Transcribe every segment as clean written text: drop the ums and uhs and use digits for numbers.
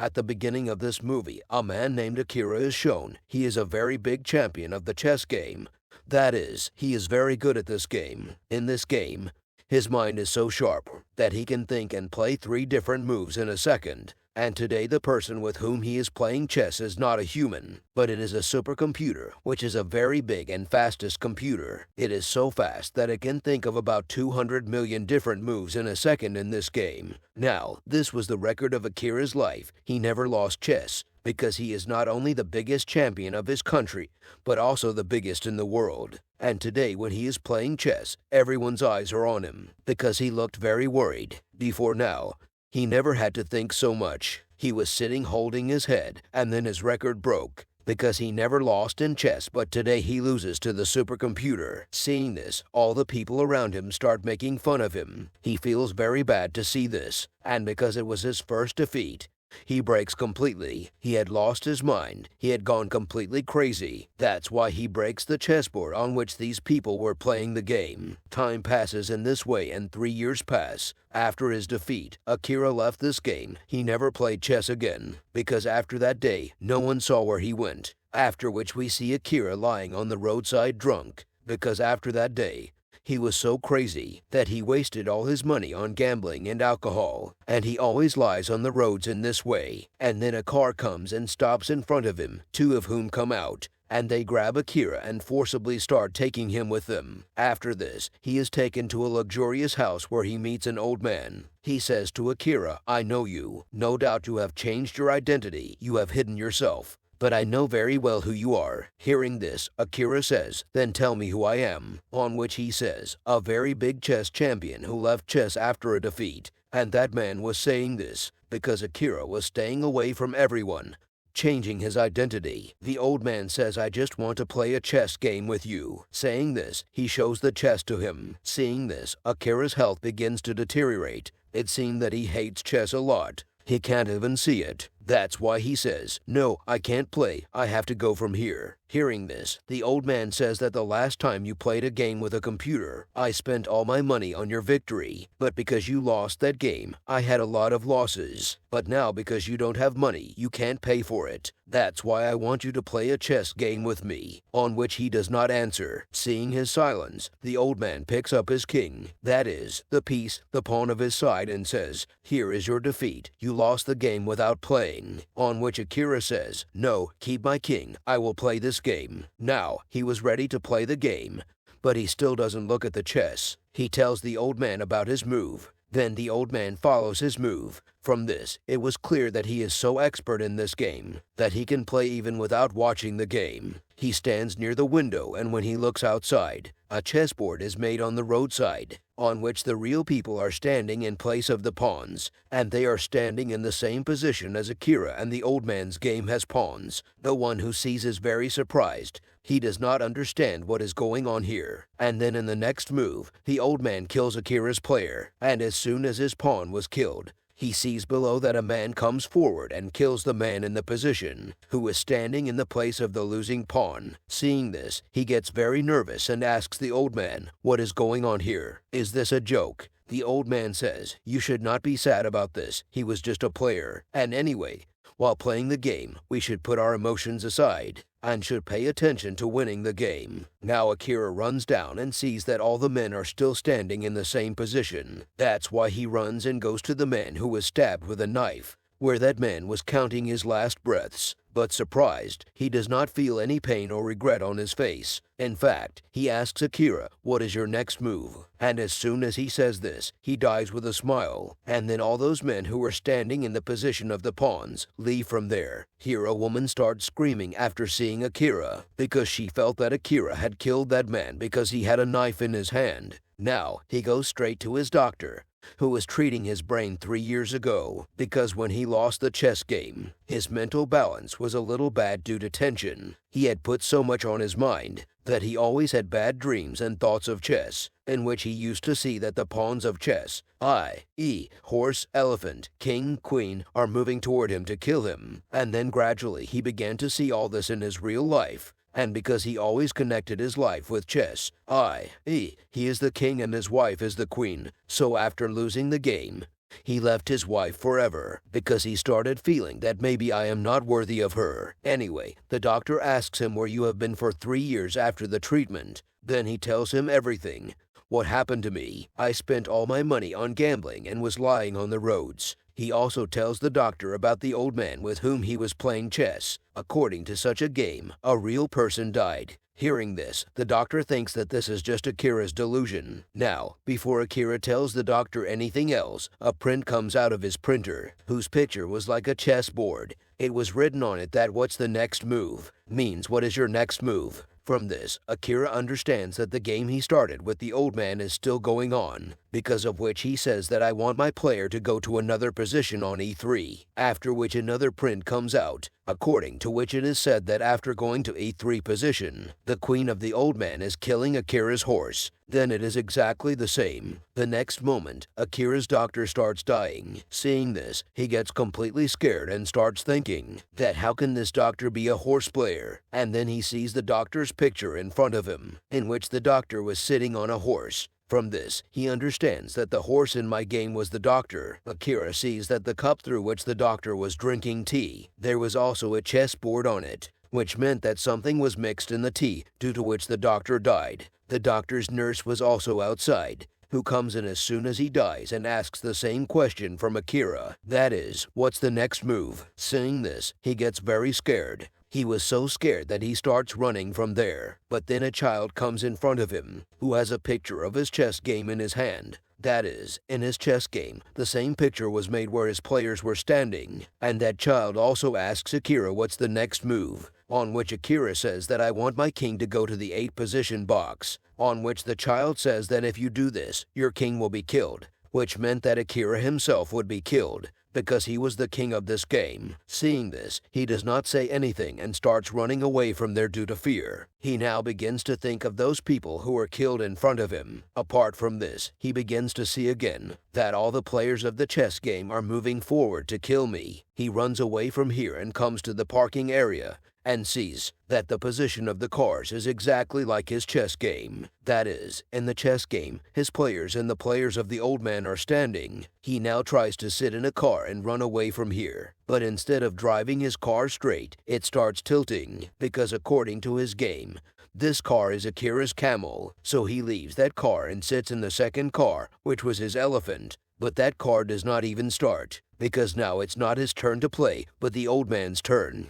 At the beginning of this movie, a man named Akira is shown. He is a very big champion of the chess game. That is, he is very good at this game. In this game, his mind is so sharp that he can think and play 3 different moves in a second. And today the person with whom he is playing chess is not a human, but it is a supercomputer, which is a very big and fastest computer. It is so fast that it can think of about 200 million different moves in a second in this game. Now, this was the record of Akira's life. He never lost chess, because he is not only the biggest champion of his country, but also the biggest in the world. And today when he is playing chess, everyone's eyes are on him, because he looked very worried. Before now, he never had to think so much. He was sitting holding his head, and then his record broke, because he never lost in chess, but today he loses to the supercomputer. Seeing this, all the people around him start making fun of him. He feels very bad to see this, and because it was his first defeat, he breaks completely. He had lost his mind. He had gone completely crazy. That's why he breaks the chessboard on which these people were playing the game. Time passes in this way and 3 years pass. After his defeat, Akira left this game. He never played chess again, because after that day, no one saw where he went. After which we see Akira lying on the roadside drunk, because after that day, he was so crazy that he wasted all his money on gambling and alcohol, and he always lies on the roads in this way. And then a car comes and stops in front of him, 2 of whom come out, and they grab Akira and forcibly start taking him with them. After this, he is taken to a luxurious house where he meets an old man. He says to Akira, "I know you. No doubt you have changed your identity. You have hidden yourself. But I know very well who you are." Hearing this, Akira says, "Then tell me who I am." On which he says, "A very big chess champion who left chess after a defeat." And that man was saying this because Akira was staying away from everyone, changing his identity. The old man says, "I just want to play a chess game with you." Saying this, he shows the chess to him. Seeing this, Akira's health begins to deteriorate. It seemed that he hates chess a lot. He can't even see it. That's why he says, "No, I can't play. I have to go from here." Hearing this, the old man says that the last time you played a game with a computer, I spent all my money on your victory. But because you lost that game, I had a lot of losses. But now because you don't have money, you can't pay for it. That's why I want you to play a chess game with me. On which he does not answer. Seeing his silence, the old man picks up his king, that is, the piece, the pawn of his side, and says, "Here is your defeat. You lost the game without playing." On which Akira says, "No, keep my king. I will play this game." Now, he was ready to play the game, but he still doesn't look at the chess. He tells the old man about his move. Then the old man follows his move. From this, it was clear that he is so expert in this game that he can play even without watching the game. He stands near the window, and when he looks outside, a chessboard is made on the roadside, on which the real people are standing in place of the pawns, and they are standing in the same position as Akira, and the old man's game has pawns. The one who sees is very surprised. He does not understand what is going on here. And then in the next move, the old man kills Akira's player, and as soon as his pawn was killed, he sees below that a man comes forward and kills the man in the position, who is standing in the place of the losing pawn. Seeing this, he gets very nervous and asks the old man, "What is going on here? Is this a joke?" The old man says, "You should not be sad about this. He was just a player. And anyway, while playing the game, we should put our emotions aside and should pay attention to winning the game." Now Akira runs down and sees that all the men are still standing in the same position. That's why he runs and goes to the man who was stabbed with a knife, where that man was counting his last breaths. But surprised, he does not feel any pain or regret on his face. In fact, he asks Akira, "What is your next move?" And as soon as he says this, he dies with a smile. And then all those men who were standing in the position of the pawns leave from there. Here a woman starts screaming after seeing Akira, because she felt that Akira had killed that man because he had a knife in his hand. Now, he goes straight to his doctor, who was treating his brain 3 years ago, because when he lost the chess game, his mental balance was a little bad due to tension. He had put so much on his mind that he always had bad dreams and thoughts of chess, in which he used to see that the pawns of chess, i.e., horse, elephant, king, queen, are moving toward him to kill him. And then gradually he began to see all this in his real life. And because he always connected his life with chess, i.e., he is the king and his wife is the queen, so after losing the game, He left his wife forever because he started feeling that maybe I am not worthy of her. Anyway, the doctor asks him where you have been for 3 years after the treatment. Then he tells him everything. What happened to me? I spent all my money on gambling and was lying on the roads. He also tells the doctor about the old man with whom he was playing chess. According to such a game, a real person died. Hearing this, the doctor thinks that this is just Akira's delusion. Now, before Akira tells the doctor anything else, a print comes out of his printer, whose picture was like a chessboard. It was written on it that "what's the next move" means what is your next move. From this, Akira understands that the game he started with the old man is still going on, because of which he says that I want my player to go to another position on e3, after which another print comes out, according to which it is said that after going to e3 position, the queen of the old man is killing Akira's horse. Then it is exactly the same. The next moment, Akira's doctor starts dying. Seeing this, he gets completely scared and starts thinking that how can this doctor be a horse player? And then he sees the doctor's picture in front of him, in which the doctor was sitting on a horse. From this, he understands that the horse in my game was the doctor. Akira sees that the cup through which the doctor was drinking tea, there was also a chessboard on it, which meant that something was mixed in the tea, due to which the doctor died. The doctor's nurse was also outside, who comes in as soon as he dies and asks the same question from Akira. That is, what's the next move? Seeing this, he gets very scared. He was so scared that he starts running from there. But then a child comes in front of him, who has a picture of his chess game in his hand. That is, in his chess game, the same picture was made where his players were standing, and that child also asks Akira what's the next move, on which Akira says that I want my king to go to the 8 position box, on which the child says that if you do this, your king will be killed, which meant that Akira himself would be killed, because he was the king of this game. Seeing this, he does not say anything and starts running away from there due to fear. He now begins to think of those people who were killed in front of him. Apart from this, he begins to see again that all the players of the chess game are moving forward to kill me. He runs away from here and comes to the parking area, and sees that the position of the cars is exactly like his chess game. That is, in the chess game, his players and the players of the old man are standing. He now tries to sit in a car and run away from here, but instead of driving his car straight, it starts tilting, because according to his game, this car is Akira's camel, so he leaves that car and sits in the second car, which was his elephant. But that car does not even start, because now it's not his turn to play, but the old man's turn,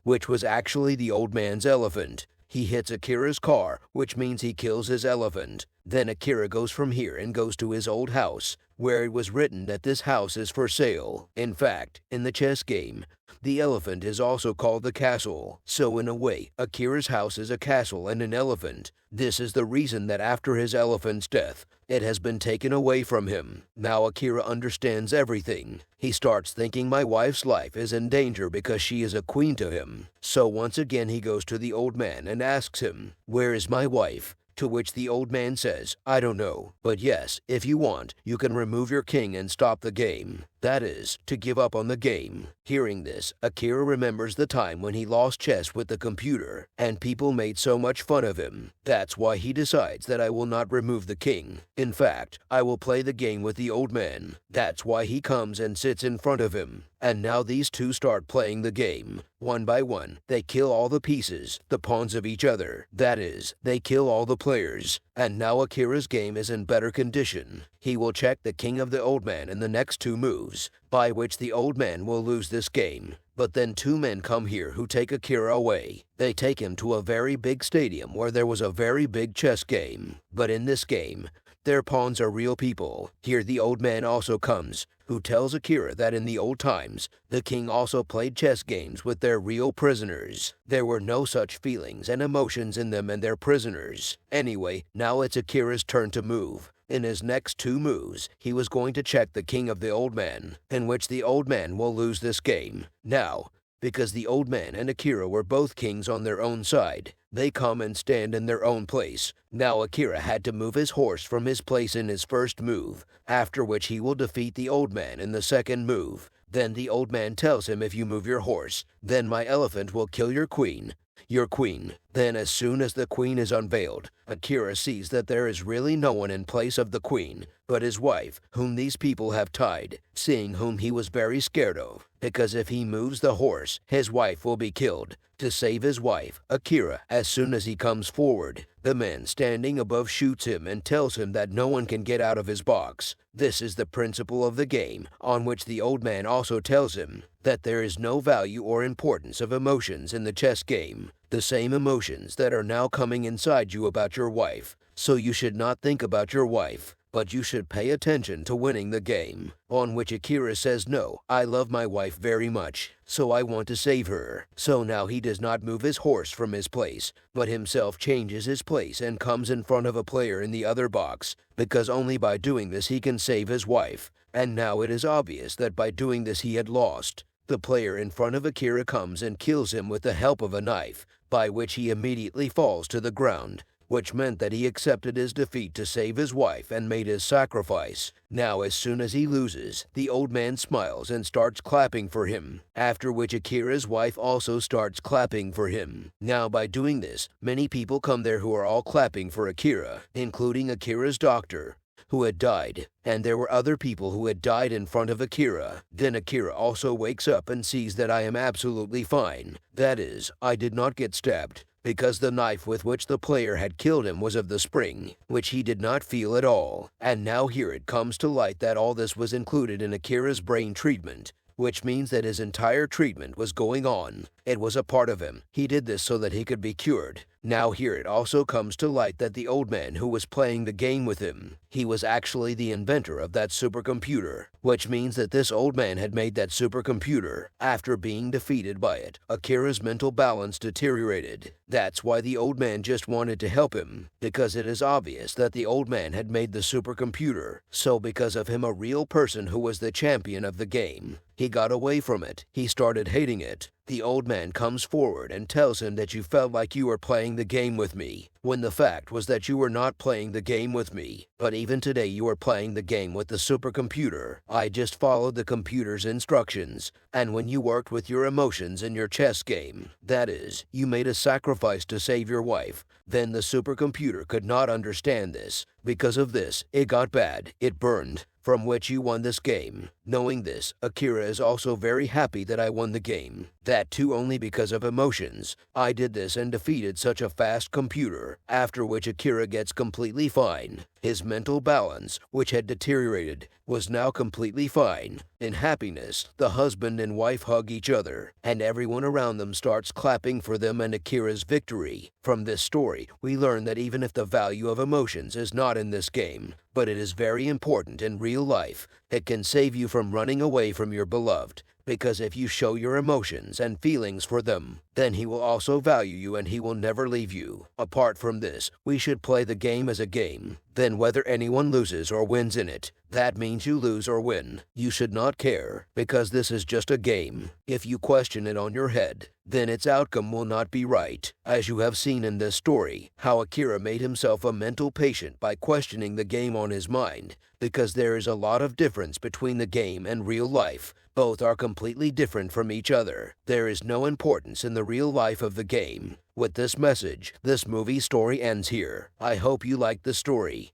which was actually the old man's elephant. He hits Akira's car, which means he kills his elephant. Then Akira goes from here and goes to his old house, where it was written that this house is for sale. In fact, in the chess game, the elephant is also called the castle. So in a way, Akira's house is a castle and an elephant. This is the reason that after his elephant's death, it has been taken away from him. Now Akira understands everything. He starts thinking my wife's life is in danger because she is a queen to him. So once again he goes to the old man and asks him, "Where is my wife?" To which the old man says, "I don't know, but yes, if you want, you can remove your king and stop the game." That is, to give up on the game. Hearing this, Akira remembers the time when he lost chess with the computer, and people made so much fun of him. That's why he decides that I will not remove the king. In fact, I will play the game with the old man. That's why he comes and sits in front of him. And now these two start playing the game. One by one, they kill all the pieces, the pawns of each other. That is, they kill all the players. And now Akira's game is in better condition. He will check the king of the old man in the next 2 moves, by which the old man will lose this game. But then 2 men come here who take Akira away. They take him to a very big stadium where there was a very big chess game. But in this game, their pawns are real people. Here the old man also comes, who tells Akira that in the old times, the king also played chess games with their real prisoners. There were no such feelings and emotions in them and their prisoners. Anyway, now it's Akira's turn to move. In his next 2 moves, he was going to check the king of the old man, in which the old man will lose this game. Now, because the old man and Akira were both kings on their own side, they come and stand in their own place. Now Akira had to move his horse from his place in his first move, after which he will defeat the old man in the second move. Then the old man tells him, "If you move your horse, then my elephant will kill your queen, your queen. Then as soon as the queen is unveiled, Akira sees that there is really no one in place of the queen, but his wife, whom these people have tied, seeing whom he was very scared of, because if he moves the horse, his wife will be killed. To save his wife, Akira, as soon as he comes forward, the man standing above shoots him and tells him that no one can get out of his box. This is the principle of the game, on which the old man also tells him that there is no value or importance of emotions in the chess game, the same emotions that are now coming inside you about your wife. So you should not think about your wife, but you should pay attention to winning the game. On which Akira says, no, I love my wife very much, so I want to save her. So now he does not move his horse from his place, but himself changes his place and comes in front of a player in the other box, because only by doing this he can save his wife. And now it is obvious that by doing this he had lost. The player in front of Akira comes and kills him with the help of a knife, by which he immediately falls to the ground, which meant that he accepted his defeat to save his wife and made his sacrifice. Now as soon as he loses, the old man smiles and starts clapping for him, after which Akira's wife also starts clapping for him. Now by doing this, many people come there who are all clapping for Akira, including Akira's doctor, who had died, and there were other people who had died in front of Akira. Then Akira also wakes up and sees that I am absolutely fine. That is, I did not get stabbed, because the knife with which the player had killed him was of the spring, which he did not feel at all. And now here it comes to light that all this was included in Akira's brain treatment, which means that his entire treatment was going on. It was a part of him. He did this so that he could be cured. Now here it also comes to light that the old man who was playing the game with him, he was actually the inventor of that supercomputer, which means that this old man had made that supercomputer. After being defeated by it, Akira's mental balance deteriorated. That's why the old man just wanted to help him, because it is obvious that the old man had made the supercomputer. So because of him, a real person who was the champion of the game, he got away from it. He started hating it. The old man comes forward and tells him that you felt like you were playing the game with me, when the fact was that you were not playing the game with me, but even today you are playing the game with the supercomputer. I just followed the computer's instructions, and when you worked with your emotions in your chess game, that is, you made a sacrifice to save your wife, then the supercomputer could not understand this. Because of this, it got bad, it burned, from which you won this game. Knowing this, Akira is also very happy that I won the game. That too only because of emotions. I did this and defeated such a fast computer, after which Akira gets completely fine. His mental balance, which had deteriorated, was now completely fine. In happiness, the husband and wife hug each other, and everyone around them starts clapping for them and Akira's victory. From this story, we learn that even if the value of emotions is not in this game, but it is very important in real life, it can save you from running away from your beloved. Because if you show your emotions and feelings for them, then he will also value you and he will never leave you. Apart from this, we should play the game as a game. Then whether anyone loses or wins in it, that means you lose or win. You should not care, because this is just a game. If you question it on your head, then its outcome will not be right. As you have seen in this story, how Akira made himself a mental patient by questioning the game on his mind, because there is a lot of difference between the game and real life. Both are completely different from each other. There is no importance in the real life of the game. With this message, this movie story ends here. I hope you liked the story.